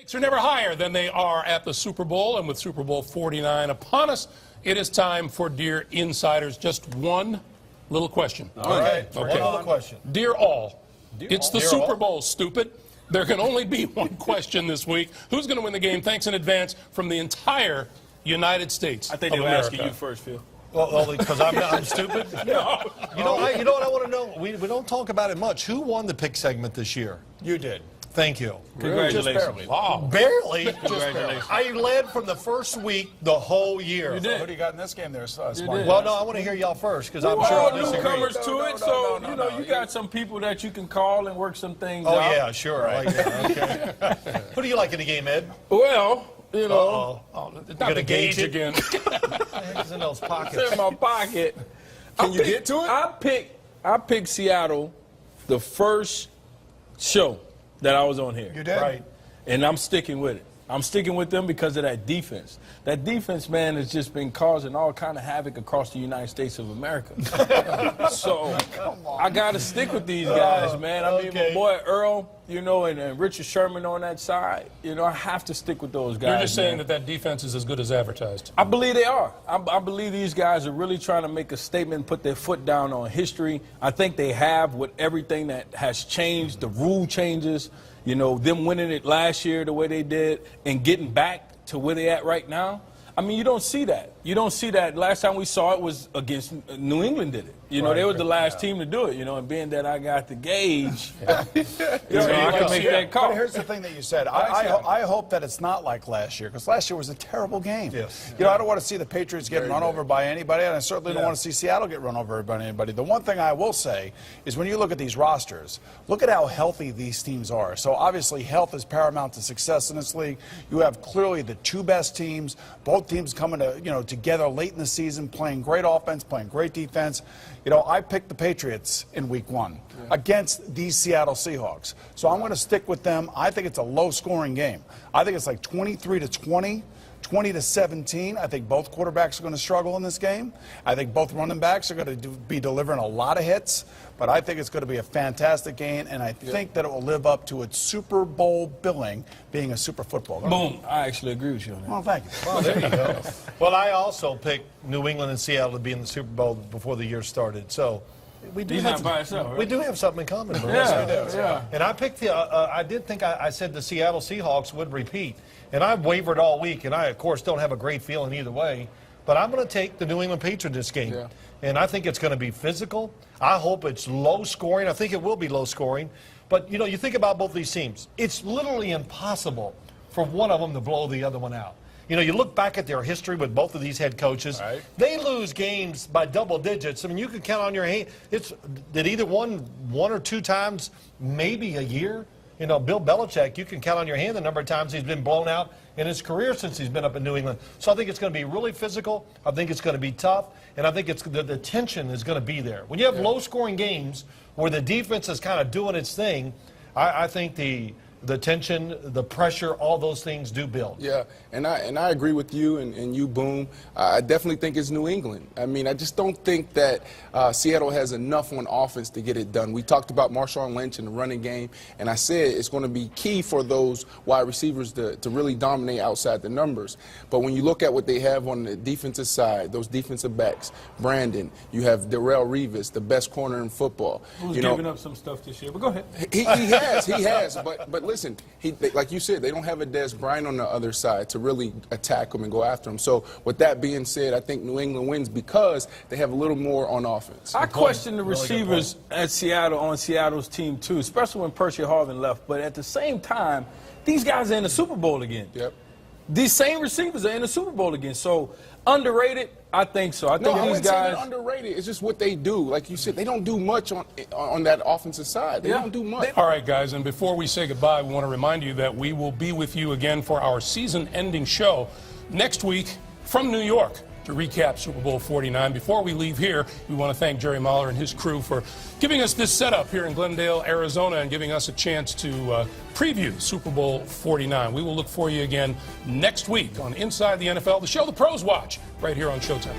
Stakes are never higher than they are at the Super Bowl, and with Super Bowl 49 upon us, it is time for Dear Insiders. Just one little question. All right. One little question. Dear all, it's the Super Bowl, stupid. There can only be one question this week. Who's going to win the game? Thanks in advance from the entire United States. I think they were asking you first, Phil. Well, because I'm stupid? No. You know what I want to know? We don't talk about it much. Who won the pick segment this year? You did. Thank you. Congratulations. Just barely. Wow. Barely? Congratulations. I led from the first week the whole year. You did. Who do you got in this game there, Smart? Well, no, I want to hear y'all first, because I'm We're sure all I'll disagree. newcomers to it, so, you got some people that you can call and work some things out. Oh, yeah, sure. I like that. Okay. Who do you like in the game, Ed? Well, you know. Not the gauge again. It's in those pockets. It's in my pocket. Can you get to it? I picked Seattle the first show that I was on here. You did? Right. And I'm sticking with it. I'm sticking with them because of that defense. That defense, man, has just been causing all kind of havoc across the United States of America. So I got to stick with these guys, man. I mean, my boy Earl, and Richard Sherman on that side. I have to stick with those guys. You're just saying man. that defense is as good as advertised. I believe they are. I believe these guys are really trying to make a statement, put their foot down on history. I think they have with everything that has changed, the rule changes, them winning it last year the way they did and getting back to where they at right now. I mean, you don't see that. You don't see that. Last time we saw it was against New England did it. They were the last team to do it, and being that I got the gauge, I can make that call. But here's the thing that you said. I hope that it's not like last year, because last year was a terrible game. Yes. I don't want to see the Patriots get run over by anybody, and I certainly don't want to see Seattle get run over by anybody. The one thing I will say is when you look at these rosters, look at how healthy these teams are. So obviously health is paramount to success in this league. You have clearly the two best teams, both teams coming to, together late in the season, playing great offense, playing great defense. I picked the Patriots in week 1 against these Seattle Seahawks. So I'm going to stick with them. I think it's a low-scoring game. I think it's like 23-20, 20-17. I think both quarterbacks are going to struggle in this game. I think both running backs are going to be delivering a lot of hits. But I think it's going to be a fantastic game, and I think that it will live up to its Super Bowl billing, being a super football game. Boom. I actually agree with you on that. Well, thank you. Well, there you go. Well, I also picked New England and Seattle to be in the Super Bowl before the year started. So we do have by yourself, right? We do have something in common. Yeah. And I picked I did think I said the Seattle Seahawks would repeat, and I wavered all week, and I of course don't have a great feeling either way. But I'm going to take the New England Patriots this game. Yeah. And I think it's going to be physical. I hope it's low scoring. I think it will be low scoring. But, you think about both these teams. It's literally impossible for one of them to blow the other one out. You look back at their history with both of these head coaches. Right. They lose games by double digits. I mean, you can count on your hand. Did either one or two times, maybe a year? Bill Belichick, you can count on your hand the number of times he's been blown out in his career since he's been up in New England. So I think it's going to be really physical. I think it's going to be tough. And I think the tension is going to be there. When you have low-scoring games where the defense is kind of doing its thing, I think the tension, the pressure, all those things do build. Yeah, and I agree with you and you, Boom. I definitely think it's New England. I mean, I just don't think that Seattle has enough on offense to get it done. We talked about Marshawn Lynch in the running game, and I said it's going to be key for those wide receivers to really dominate outside the numbers. But when you look at what they have on the defensive side, those defensive backs, Brandon, you have Darrelle Revis, the best corner in football. Who's giving up some stuff this year, but go ahead. He has, but listen, like you said, they don't have a Des Bryant on the other side to really attack him and go after him. So with that being said, I think New England wins because they have a little more on offense. I question the receivers at Seattle on Seattle's team too, especially when Percy Harvin left. But at the same time, these guys are in the Super Bowl again. Yep. These same receivers are in the Super Bowl again. So underrated, I think so. I think I these wouldn't say guys they're underrated. It's just what they do. Like you said, they don't do much on that offensive side. They don't do much. All right, guys, and before we say goodbye, we want to remind you that we will be with you again for our season-ending show next week from New York to recap Super Bowl 49. Before we leave here, we want to thank Jerry Mahler and his crew for giving us this setup here in Glendale, Arizona, and giving us a chance to preview Super Bowl 49. We will look for you again next week on Inside the NFL, the show the pros watch, right here on Showtime.